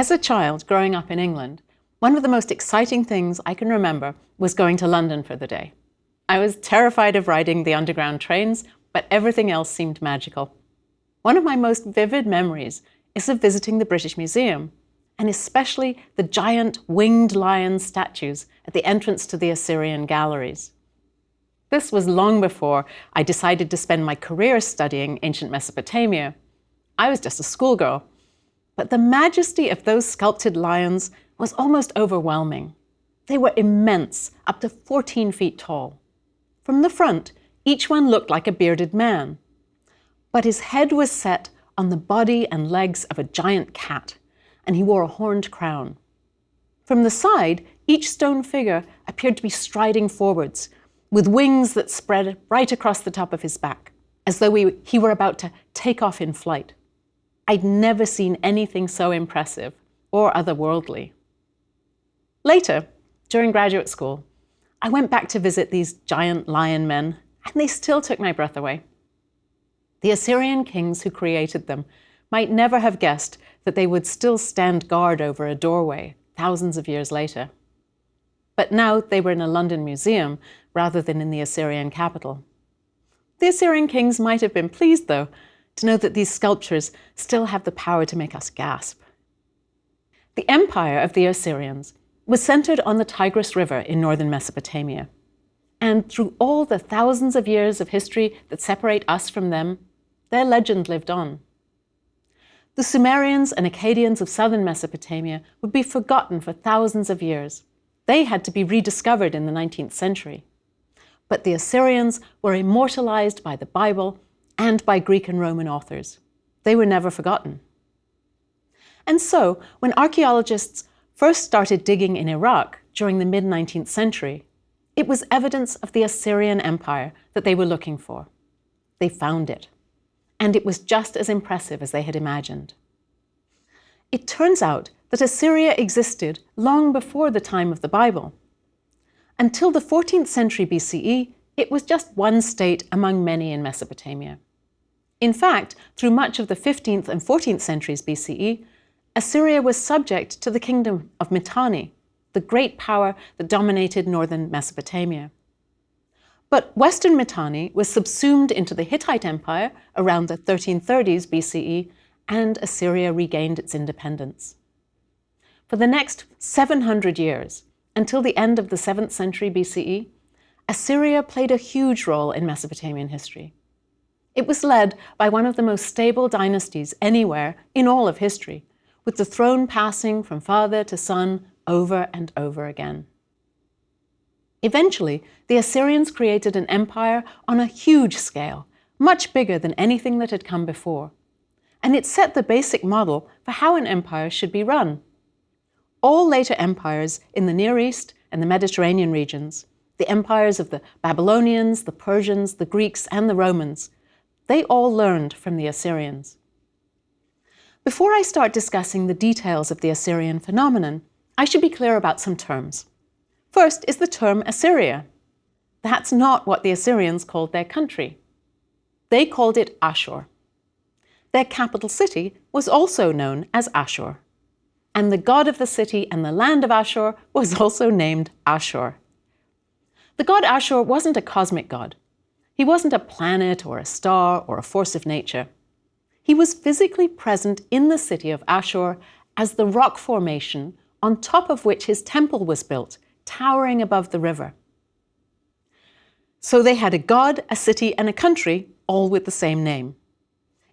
As a child growing up in England, one of the most exciting things I can remember was going to London for the day. I was terrified of riding the underground trains, but everything else seemed magical. One of my most vivid memories is of visiting the British Museum, and especially the giant winged lion statues at the entrance to the Assyrian galleries. This was long before I decided to spend my career studying ancient Mesopotamia. I was just a schoolgirl, but the majesty of those sculpted lions was almost overwhelming. They were immense, up to 14 feet tall. From the front, each one looked like a bearded man, but his head was set on the body and legs of a giant cat, and he wore a horned crown. From the side, each stone figure appeared to be striding forwards, with wings that spread right across the top of his back, as though he were about to take off in flight. I'd never seen anything so impressive or otherworldly. Later, during graduate school, I went back to visit these giant lion men, and they still took my breath away. The Assyrian kings who created them might never have guessed that they would still stand guard over a doorway thousands of years later. But now they were in a London museum rather than in the Assyrian capital. The Assyrian kings might have been pleased, though, to know that these sculptures still have the power to make us gasp. The empire of the Assyrians was centered on the Tigris River in northern Mesopotamia. And through all the thousands of years of history that separate us from them, their legend lived on. The Sumerians and Akkadians of southern Mesopotamia would be forgotten for thousands of years. They had to be rediscovered in the 19th century. But the Assyrians were immortalized by the Bible and by Greek and Roman authors. They were never forgotten. And so, when archaeologists first started digging in Iraq during the mid-19th century, it was evidence of the Assyrian Empire that they were looking for. They found it, and it was just as impressive as they had imagined. It turns out that Assyria existed long before the time of the Bible. Until the 14th century BCE, it was just one state among many in Mesopotamia. In fact, through much of the 15th and 14th centuries BCE, Assyria was subject to the kingdom of Mitanni, the great power that dominated northern Mesopotamia. But western Mitanni was subsumed into the Hittite Empire around the 1330s BCE, and Assyria regained its independence. For the next 700 years, until the end of the 7th century BCE, Assyria played a huge role in Mesopotamian history. It was led by one of the most stable dynasties anywhere in all of history, with the throne passing from father to son over and over again. Eventually, the Assyrians created an empire on a huge scale, much bigger than anything that had come before. And it set the basic model for how an empire should be run. All later empires in the Near East and the Mediterranean regions, the empires of the Babylonians, the Persians, the Greeks, and the Romans, they all learned from the Assyrians. Before I start discussing the details of the Assyrian phenomenon, I should be clear about some terms. First is the term Assyria. That's not what the Assyrians called their country. They called it Ashur. Their capital city was also known as Ashur. And the god of the city and the land of Ashur was also named Ashur. The god Ashur wasn't a cosmic god. He wasn't a planet or a star or a force of nature. He was physically present in the city of Ashur as the rock formation on top of which his temple was built, towering above the river. So they had a god, a city, and a country, all with the same name.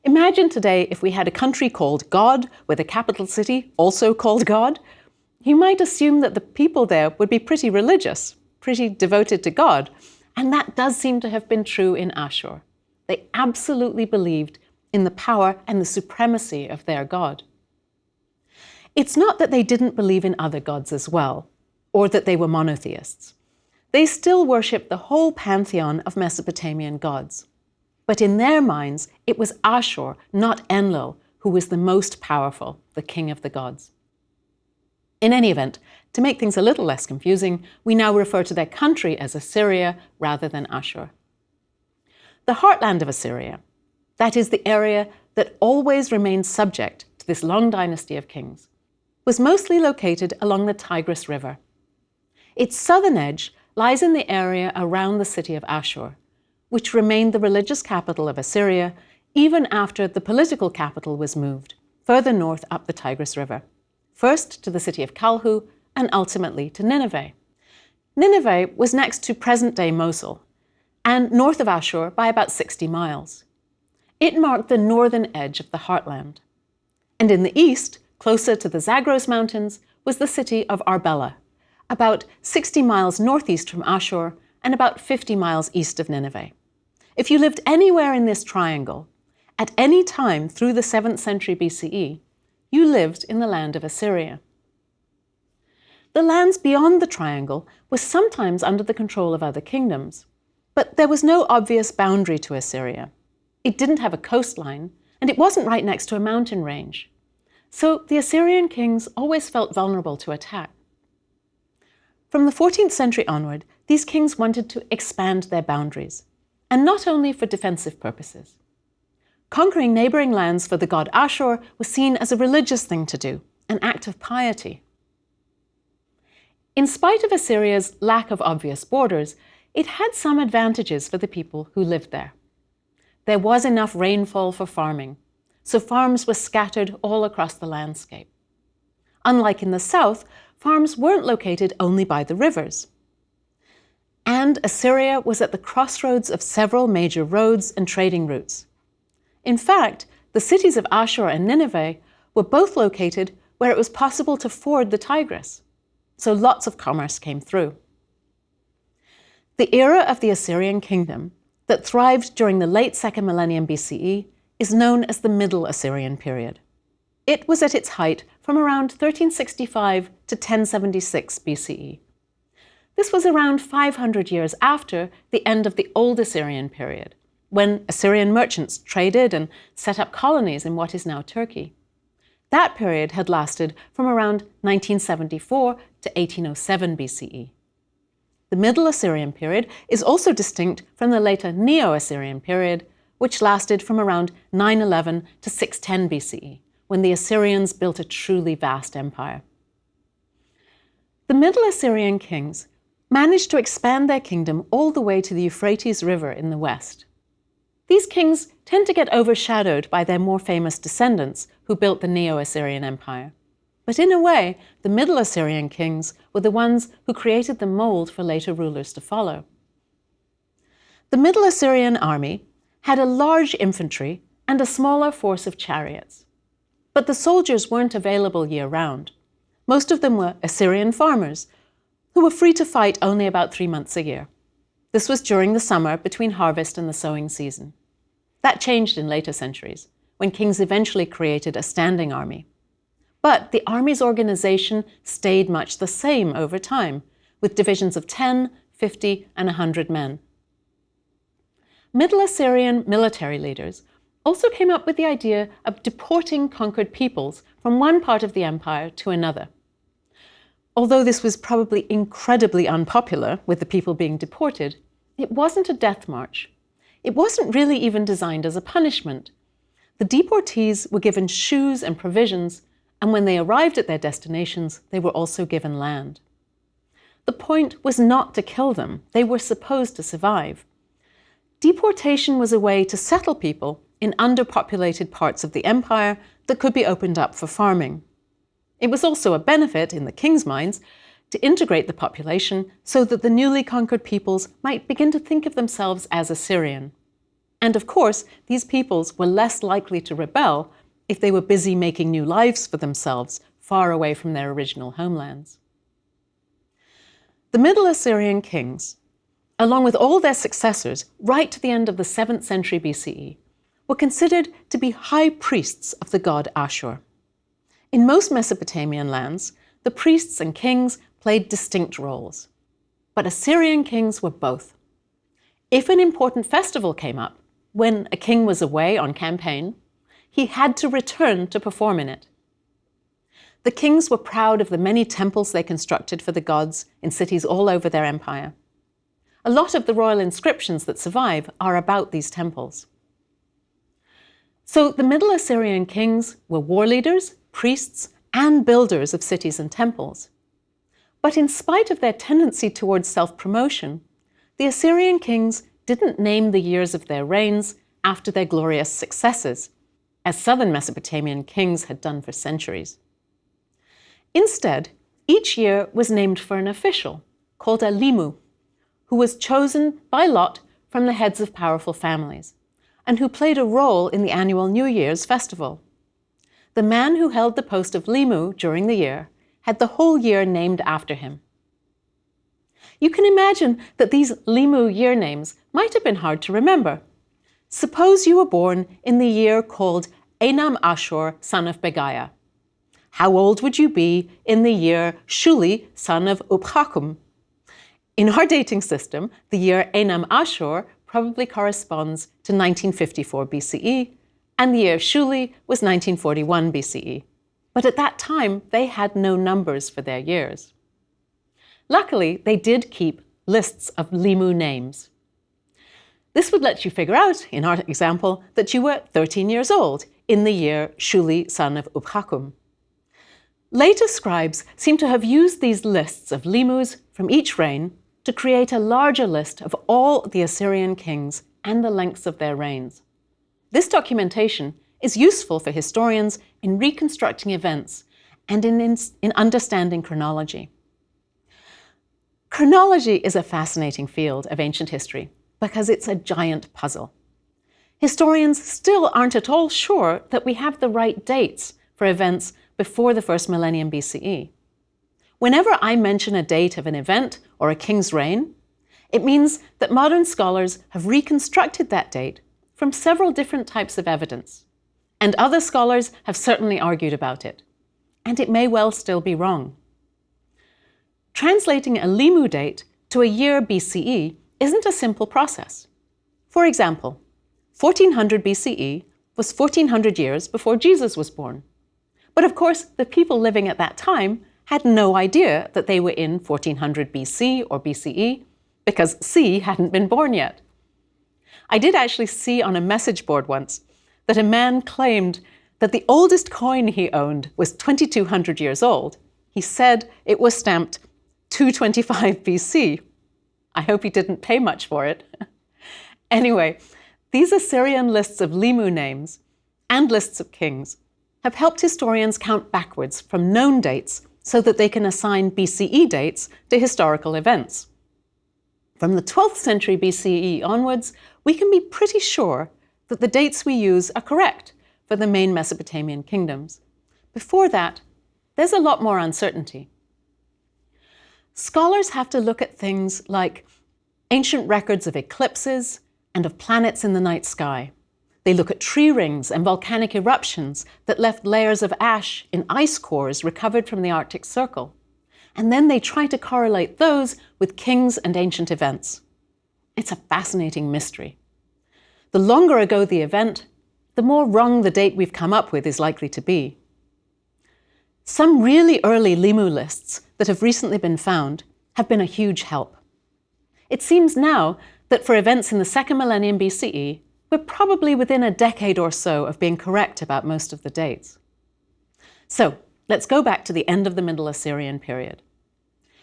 Imagine today if we had a country called God, with a capital city also called God. You might assume that the people there would be pretty religious, pretty devoted to God, and that does seem to have been true in Ashur. They absolutely believed in the power and the supremacy of their god. It's not that they didn't believe in other gods as well, or that they were monotheists. They still worshipped the whole pantheon of Mesopotamian gods. But in their minds, it was Ashur, not Enlil, who was the most powerful, the king of the gods. In any event, to make things a little less confusing, we now refer to their country as Assyria rather than Ashur. The heartland of Assyria, that is the area that always remained subject to this long dynasty of kings, was mostly located along the Tigris River. Its southern edge lies in the area around the city of Ashur, which remained the religious capital of Assyria even after the political capital was moved further north up the Tigris River, first to the city of Kalhu and ultimately to Nineveh. Nineveh was next to present-day Mosul and north of Ashur by about 60 miles. It marked the northern edge of the heartland. And in the east, closer to the Zagros Mountains, was the city of Arbela, about 60 miles northeast from Ashur and about 50 miles east of Nineveh. If you lived anywhere in this triangle, at any time through the 7th century BCE, you lived in the land of Assyria. The lands beyond the triangle were sometimes under the control of other kingdoms, but there was no obvious boundary to Assyria. It didn't have a coastline, and it wasn't right next to a mountain range. So the Assyrian kings always felt vulnerable to attack. From the 14th century onward, these kings wanted to expand their boundaries, and not only for defensive purposes. Conquering neighboring lands for the god Ashur was seen as a religious thing to do, an act of piety. In spite of Assyria's lack of obvious borders, it had some advantages for the people who lived there. There was enough rainfall for farming, so farms were scattered all across the landscape. Unlike in the south, farms weren't located only by the rivers. And Assyria was at the crossroads of several major roads and trading routes. In fact, the cities of Ashur and Nineveh were both located where it was possible to ford the Tigris, so lots of commerce came through. The era of the Assyrian kingdom that thrived during the late 2nd millennium BCE is known as the Middle Assyrian period. It was at its height from around 1365 to 1076 BCE. This was around 500 years after the end of the Old Assyrian period, when Assyrian merchants traded and set up colonies in what is now Turkey. That period had lasted from around 1974 to 1807 BCE. The Middle Assyrian period is also distinct from the later Neo-Assyrian period, which lasted from around 911 to 610 BCE, when the Assyrians built a truly vast empire. The Middle Assyrian kings managed to expand their kingdom all the way to the Euphrates River in the west. These kings tend to get overshadowed by their more famous descendants who built the Neo-Assyrian Empire. But in a way, the Middle Assyrian kings were the ones who created the mold for later rulers to follow. The Middle Assyrian army had a large infantry and a smaller force of chariots. But the soldiers weren't available year-round. Most of them were Assyrian farmers, who were free to fight only about 3 months a year. This was during the summer between harvest and the sowing season. That changed in later centuries, when kings eventually created a standing army. But the army's organization stayed much the same over time, with divisions of 10, 50, and 100 men. Middle Assyrian military leaders also came up with the idea of deporting conquered peoples from one part of the empire to another. Although this was probably incredibly unpopular with the people being deported, it wasn't a death march. It wasn't really even designed as a punishment. The deportees were given shoes and provisions, and when they arrived at their destinations, they were also given land. The point was not to kill them. They were supposed to survive. Deportation was a way to settle people in underpopulated parts of the empire that could be opened up for farming. It was also a benefit, in the king's minds, to integrate the population so that the newly conquered peoples might begin to think of themselves as Assyrian. And of course, these peoples were less likely to rebel if they were busy making new lives for themselves far away from their original homelands. The Middle Assyrian kings, along with all their successors right to the end of the 7th century BCE, were considered to be high priests of the god Ashur. In most Mesopotamian lands, the priests and kings played distinct roles. But Assyrian kings were both. If an important festival came up, when a king was away on campaign, he had to return to perform in it. The kings were proud of the many temples they constructed for the gods in cities all over their empire. A lot of the royal inscriptions that survive are about these temples. So the Middle Assyrian kings were war leaders, priests, and builders of cities and temples. But in spite of their tendency towards self-promotion, the Assyrian kings didn't name the years of their reigns after their glorious successes, as southern Mesopotamian kings had done for centuries. Instead, each year was named for an official, called a limu, who was chosen by lot from the heads of powerful families, and who played a role in the annual New Year's festival. The man who held the post of limu during the year had the whole year named after him. You can imagine that these limu year names might have been hard to remember. Suppose you were born in the year called Enam Ashur, son of Begaiah. How old would you be in the year Shuli, son of Upchakum? In our dating system, the year Enam Ashur probably corresponds to 1954 BCE, and the year Shuli was 1941 BCE. But at that time, they had no numbers for their years. Luckily, they did keep lists of limu names. This would let you figure out, in our example, that you were 13 years old in the year Shuli, son of Upchakum. Later scribes seem to have used these lists of limus from each reign to create a larger list of all the Assyrian kings and the lengths of their reigns. This documentation is useful for historians in reconstructing events and in understanding chronology. Chronology is a fascinating field of ancient history because it's a giant puzzle. Historians still aren't at all sure that we have the right dates for events before the first millennium BCE. Whenever I mention a date of an event or a king's reign, it means that modern scholars have reconstructed that date from several different types of evidence. And other scholars have certainly argued about it. And it may well still be wrong. Translating a limu date to a year BCE isn't a simple process. For example, 1400 BCE was 1400 years before Jesus was born. But of course, the people living at that time had no idea that they were in 1400 BC or BCE because C hadn't been born yet. I did actually see on a message board once that a man claimed that the oldest coin he owned was 2200 years old. He said it was stamped 225 BC. I hope he didn't pay much for it. Anyway, these Assyrian lists of limu names and lists of kings have helped historians count backwards from known dates so that they can assign BCE dates to historical events. From the 12th century BCE onwards, we can be pretty sure that the dates we use are correct for the main Mesopotamian kingdoms. Before that, there's a lot more uncertainty. Scholars have to look at things like ancient records of eclipses and of planets in the night sky. They look at tree rings and volcanic eruptions that left layers of ash in ice cores recovered from the Arctic Circle. And then they try to correlate those with kings and ancient events. It's a fascinating mystery. The longer ago the event, the more wrong the date we've come up with is likely to be. Some really early limu lists that have recently been found have been a huge help. It seems now that for events in the second millennium BCE, we're probably within a decade or so of being correct about most of the dates. So let's go back to the end of the Middle Assyrian period.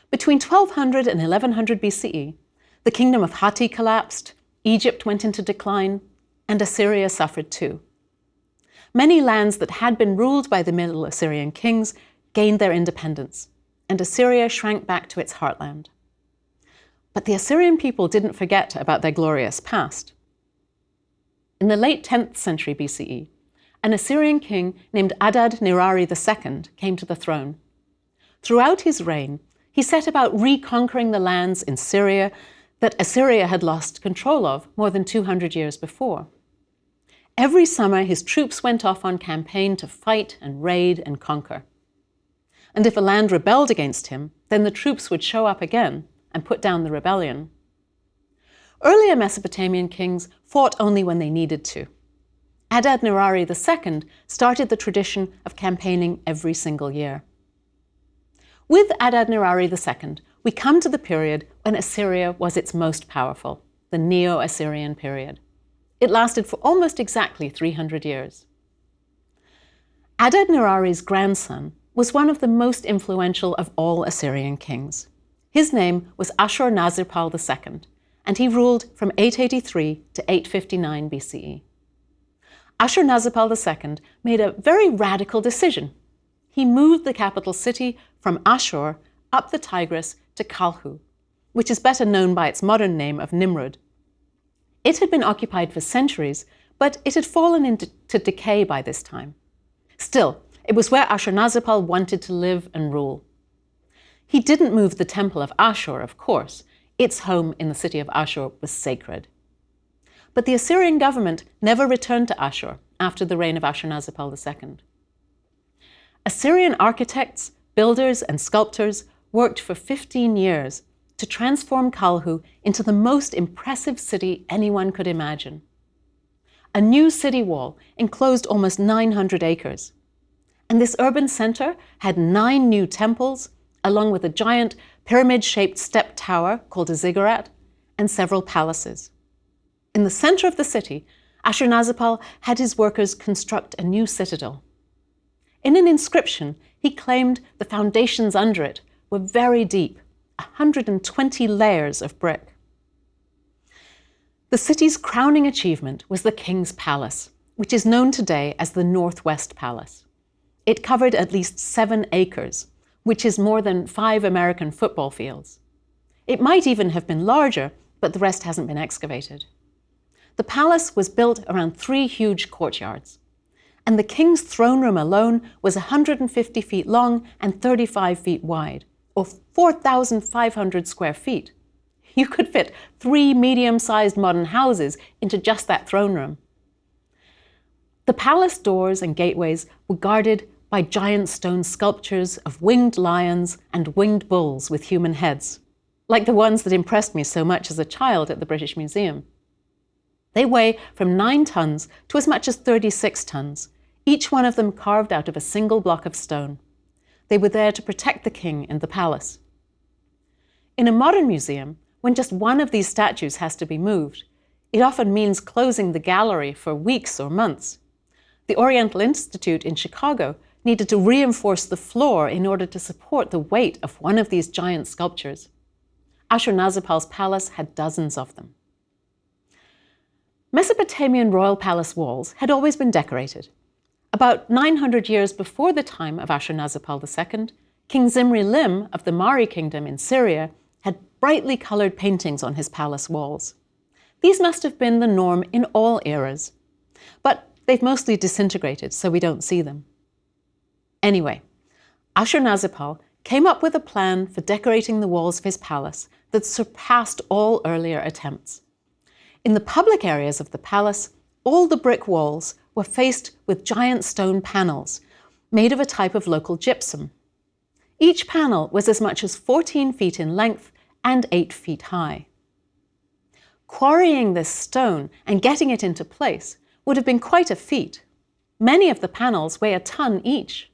Between 1200 and 1100 BCE, the kingdom of Hatti collapsed, Egypt went into decline, and Assyria suffered too. Many lands that had been ruled by the Middle Assyrian kings gained their independence, and Assyria shrank back to its heartland. But the Assyrian people didn't forget about their glorious past. In the late 10th century BCE, an Assyrian king named Adad-Nirari II came to the throne. Throughout his reign, he set about reconquering the lands in Syria that Assyria had lost control of more than 200 years before. Every summer, his troops went off on campaign to fight and raid and conquer. And if a land rebelled against him, then the troops would show up again and put down the rebellion. Earlier Mesopotamian kings fought only when they needed to. Adad-Nirari II started the tradition of campaigning every single year. With Adad-Nirari II, we come to the period when Assyria was its most powerful, the Neo-Assyrian period. It lasted for almost exactly 300 years. Adad-Nirari's grandson was one of the most influential of all Assyrian kings. His name was Ashurnasirpal II, and he ruled from 883 to 859 BCE. Ashurnasirpal II made a very radical decision. He moved the capital city from Ashur up the Tigris to Kalhu, which is better known by its modern name of Nimrud. It had been occupied for centuries, but it had fallen into decay by this time. Still, it was where Ashurnasirpal wanted to live and rule. He didn't move the temple of Ashur, of course. Its home in the city of Ashur was sacred. But the Assyrian government never returned to Ashur after the reign of Ashurnasirpal II. Assyrian architects, builders, and sculptors worked for 15 years to transform Kalhu into the most impressive city anyone could imagine. A new city wall enclosed almost 900 acres. And this urban center had 9 new temples, along with a giant pyramid-shaped step tower called a ziggurat, and several palaces. In the center of the city, Ashurnasirpal had his workers construct a new citadel. In an inscription, he claimed the foundations under it were very deep, 120 layers of brick. The city's crowning achievement was the king's palace, which is known today as the Northwest Palace. It covered at least 7 acres, which is more than 5 American football fields. It might even have been larger, but the rest hasn't been excavated. The palace was built around 3 huge courtyards, and the king's throne room alone was 150 feet long and 35 feet wide, or 4,500 square feet. You could fit 3 medium-sized modern houses into just that throne room. The palace doors and gateways were guarded by giant stone sculptures of winged lions and winged bulls with human heads, like the ones that impressed me so much as a child at the British Museum. They weigh from 9 tons to as much as 36 tons, each one of them carved out of a single block of stone. They were there to protect the king and the palace. In a modern museum, when just one of these statues has to be moved, it often means closing the gallery for weeks or months. The Oriental Institute in Chicago needed to reinforce the floor in order to support the weight of one of these giant sculptures. Ashurnasirpal's palace had dozens of them. Mesopotamian royal palace walls had always been decorated. About 900 years before the time of Ashurnasirpal II, King Zimri-Lim of the Mari kingdom in Syria had brightly colored paintings on his palace walls. These must have been the norm in all eras, but they've mostly disintegrated, so we don't see them. Anyway, Ashurnasirpal came up with a plan for decorating the walls of his palace that surpassed all earlier attempts. In the public areas of the palace, all the brick walls were faced with giant stone panels made of a type of local gypsum. Each panel was as much as 14 feet in length and 8 feet high. Quarrying this stone and getting it into place would have been quite a feat. Many of the panels weigh a ton each.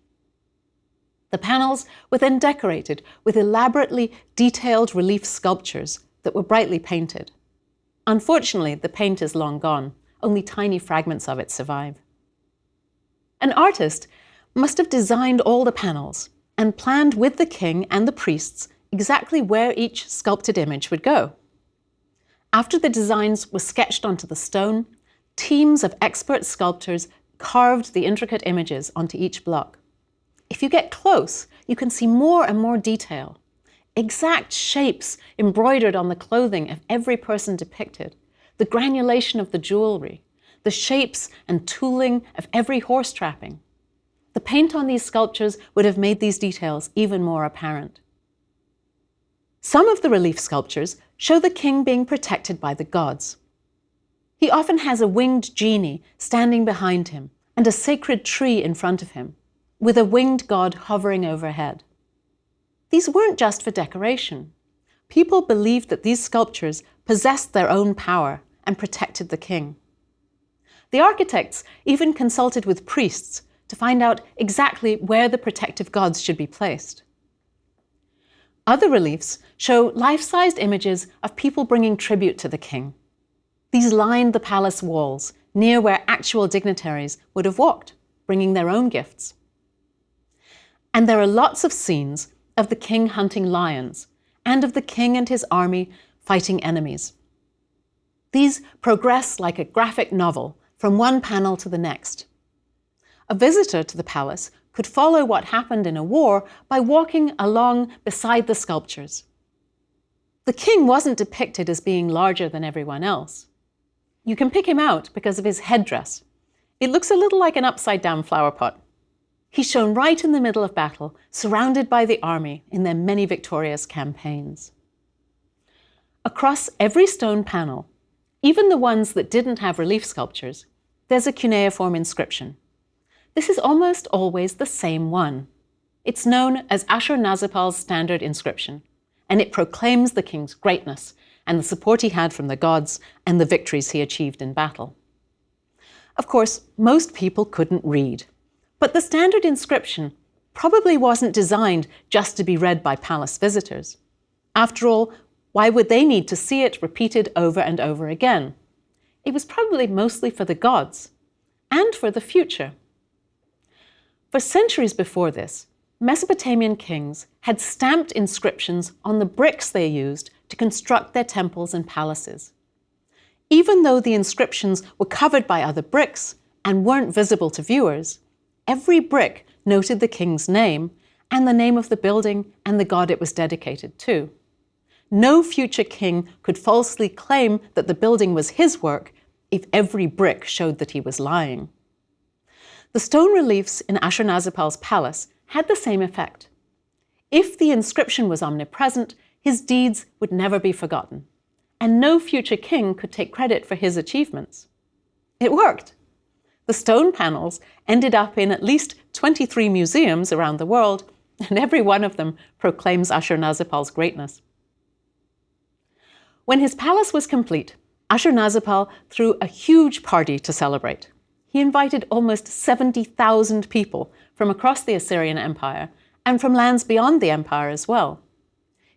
The panels were then decorated with elaborately detailed relief sculptures that were brightly painted. Unfortunately, the paint is long gone. Only tiny fragments of it survive. An artist must have designed all the panels and planned with the king and the priests exactly where each sculpted image would go. After the designs were sketched onto the stone, teams of expert sculptors carved the intricate images onto each block. If you get close, you can see more and more detail. Exact shapes embroidered on the clothing of every person depicted, the granulation of the jewelry, the shapes and tooling of every horse trapping. The paint on these sculptures would have made these details even more apparent. Some of the relief sculptures show the king being protected by the gods. He often has a winged genie standing behind him and a sacred tree in front of him, with a winged god hovering overhead. These weren't just for decoration. People believed that these sculptures possessed their own power and protected the king. The architects even consulted with priests to find out exactly where the protective gods should be placed. Other reliefs show life-sized images of people bringing tribute to the king. These lined the palace walls, near where actual dignitaries would have walked, bringing their own gifts. And there are lots of scenes of the king hunting lions and of the king and his army fighting enemies. These progress like a graphic novel from one panel to the next. A visitor to the palace could follow what happened in a war by walking along beside the sculptures. The king wasn't depicted as being larger than everyone else. You can pick him out because of his headdress. It looks a little like an upside-down flower pot. He's shown right in the middle of battle, surrounded by the army in their many victorious campaigns. Across every stone panel, even the ones that didn't have relief sculptures, there's a cuneiform inscription. This is almost always the same one. It's known as Ashurnasirpal's standard inscription, and it proclaims the king's greatness and the support he had from the gods and the victories he achieved in battle. Of course, most people couldn't read, but the standard inscription probably wasn't designed just to be read by palace visitors. After all, why would they need to see it repeated over and over again? It was probably mostly for the gods and for the future. For centuries before this, Mesopotamian kings had stamped inscriptions on the bricks they used to construct their temples and palaces. Even though the inscriptions were covered by other bricks and weren't visible to viewers, every brick noted the king's name and the name of the building and the god it was dedicated to. No future king could falsely claim that the building was his work if every brick showed that he was lying. The stone reliefs in Ashurnasirpal's palace had the same effect. If the inscription was omnipresent, his deeds would never be forgotten, and no future king could take credit for his achievements. It worked. The stone panels ended up in at least 23 museums around the world, and every one of them proclaims Ashurnasirpal's greatness. When his palace was complete, Ashurnasirpal threw a huge party to celebrate. He invited almost 70,000 people from across the Assyrian Empire and from lands beyond the empire as well.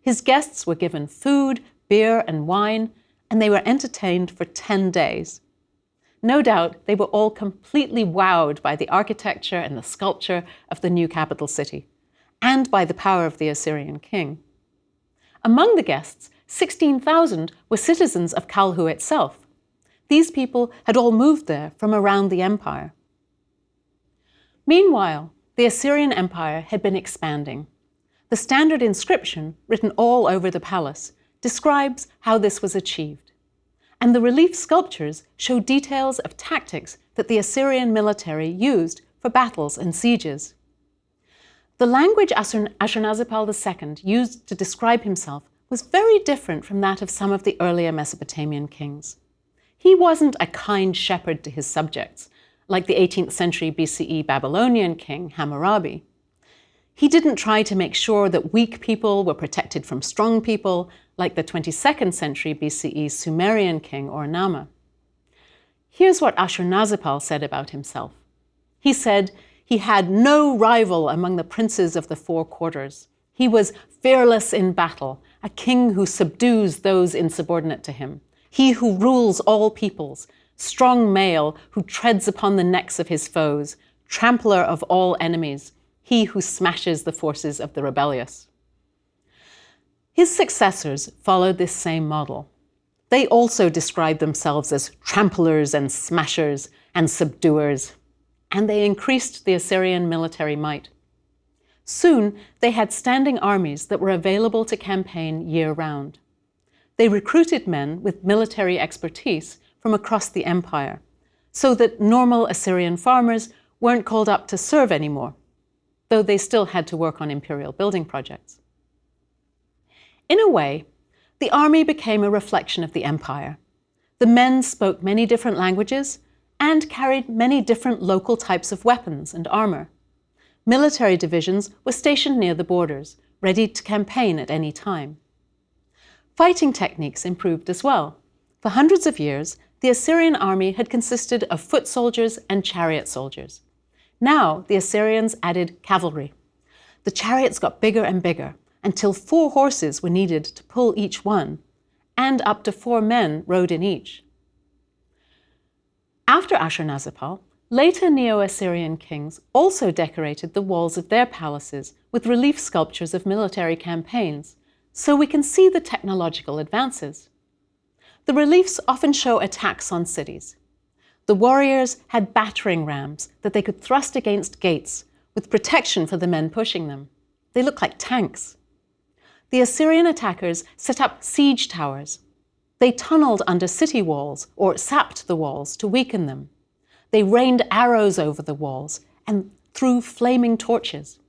His guests were given food, beer, and wine, and they were entertained for 10 days. No doubt they were all completely wowed by the architecture and the sculpture of the new capital city, and by the power of the Assyrian king. Among the guests, 16,000 were citizens of Kalhu itself. These people had all moved there from around the empire. Meanwhile, the Assyrian Empire had been expanding. The standard inscription, written all over the palace, describes how this was achieved. And the relief sculptures show details of tactics that the Assyrian military used for battles and sieges. The language Ashurnasirpal II used to describe himself was very different from that of some of the earlier Mesopotamian kings. He wasn't a kind shepherd to his subjects, like the 18th century BCE Babylonian king Hammurabi. He didn't try to make sure that weak people were protected from strong people, like the 22nd century BCE Sumerian king Ur-Namma. Here's what Ashurnasirpal said about himself. He said he had no rival among the princes of the four quarters. He was fearless in battle, a king who subdues those insubordinate to him. He who rules all peoples, strong male who treads upon the necks of his foes, trampler of all enemies, he who smashes the forces of the rebellious. His successors followed this same model. They also described themselves as tramplers and smashers and subduers, and they increased the Assyrian military might. Soon, they had standing armies that were available to campaign year-round. They recruited men with military expertise from across the empire, so that normal Assyrian farmers weren't called up to serve anymore, though they still had to work on imperial building projects. In a way, the army became a reflection of the empire. The men spoke many different languages and carried many different local types of weapons and armor. Military divisions were stationed near the borders, ready to campaign at any time. Fighting techniques improved as well. For hundreds of years, the Assyrian army had consisted of foot soldiers and chariot soldiers. Now, the Assyrians added cavalry. The chariots got bigger and bigger, until 4 horses were needed to pull each one, and up to 4 men rode in each. After Ashurnasirpal, Later Neo-Assyrian kings also decorated the walls of their palaces with relief sculptures of military campaigns, so we can see the technological advances. The reliefs often show attacks on cities. The warriors had battering rams that they could thrust against gates, with protection for the men pushing them. They look like tanks. The Assyrian attackers set up siege towers. They tunneled under city walls or sapped the walls to weaken them. They rained arrows over the walls and threw flaming torches.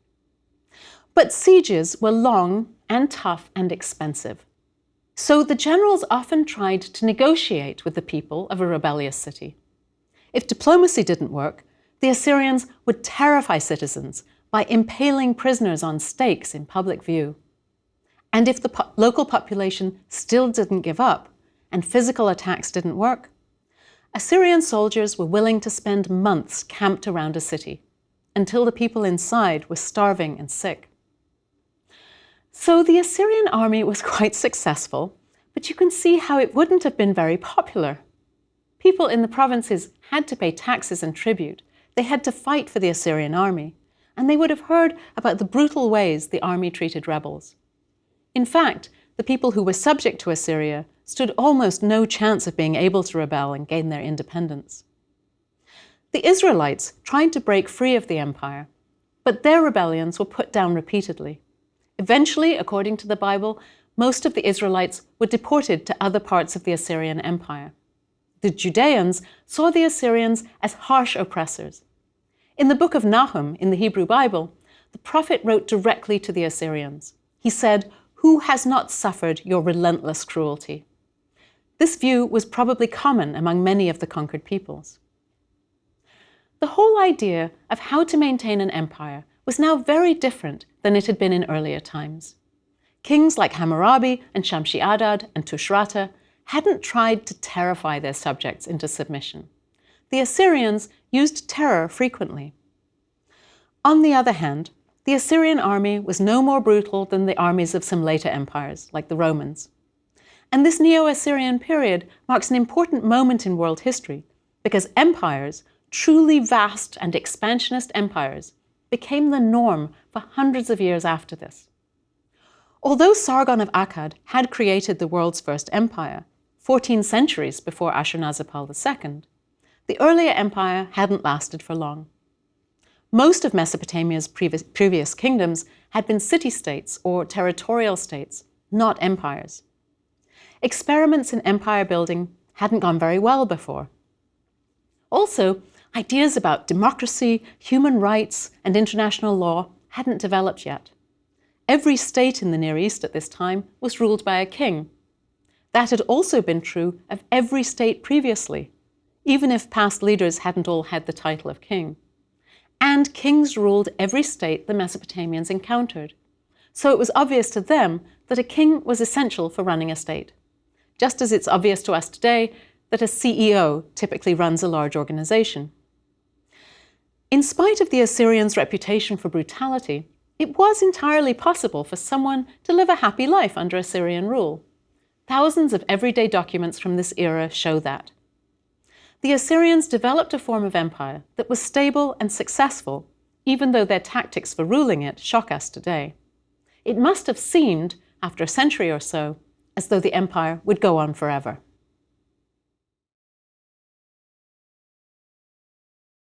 But sieges were long and tough and expensive. So the generals often tried to negotiate with the people of a rebellious city. If diplomacy didn't work, the Assyrians would terrify citizens by impaling prisoners on stakes in public view. And if the local population still didn't give up and physical attacks didn't work, Assyrian soldiers were willing to spend months camped around a city until the people inside were starving and sick. So the Assyrian army was quite successful, but you can see how it wouldn't have been very popular. People in the provinces had to pay taxes and tribute. They had to fight for the Assyrian army, and they would have heard about the brutal ways the army treated rebels. In fact, the people who were subject to Assyria stood almost no chance of being able to rebel and gain their independence. The Israelites tried to break free of the empire, but their rebellions were put down repeatedly. Eventually, according to the Bible, most of the Israelites were deported to other parts of the Assyrian Empire. The Judeans saw the Assyrians as harsh oppressors. In the book of Nahum, in the Hebrew Bible, the prophet wrote directly to the Assyrians. He said, "Who has not suffered your relentless cruelty?" This view was probably common among many of the conquered peoples. The whole idea of how to maintain an empire was now very different than it had been in earlier times. Kings like Hammurabi and Shamshi-Adad and Tushratta hadn't tried to terrify their subjects into submission. The Assyrians used terror frequently. On the other hand, the Assyrian army was no more brutal than the armies of some later empires, like the Romans. And this Neo-Assyrian period marks an important moment in world history because empires, truly vast and expansionist empires, became the norm for hundreds of years after this. Although Sargon of Akkad had created the world's first empire, 14 centuries before Ashurnasirpal II, the earlier empire hadn't lasted for long. Most of Mesopotamia's previous kingdoms had been city-states or territorial states, not empires. Experiments in empire building hadn't gone very well before. Also, ideas about democracy, human rights, and international law hadn't developed yet. Every state in the Near East at this time was ruled by a king. That had also been true of every state previously, even if past leaders hadn't all had the title of king. And kings ruled every state the Mesopotamians encountered. So it was obvious to them that a king was essential for running a state, just as it's obvious to us today that a CEO typically runs a large organization. In spite of the Assyrians' reputation for brutality, it was entirely possible for someone to live a happy life under Assyrian rule. Thousands of everyday documents from this era show that. The Assyrians developed a form of empire that was stable and successful, even though their tactics for ruling it shock us today. It must have seemed, after a century or so, as though the empire would go on forever.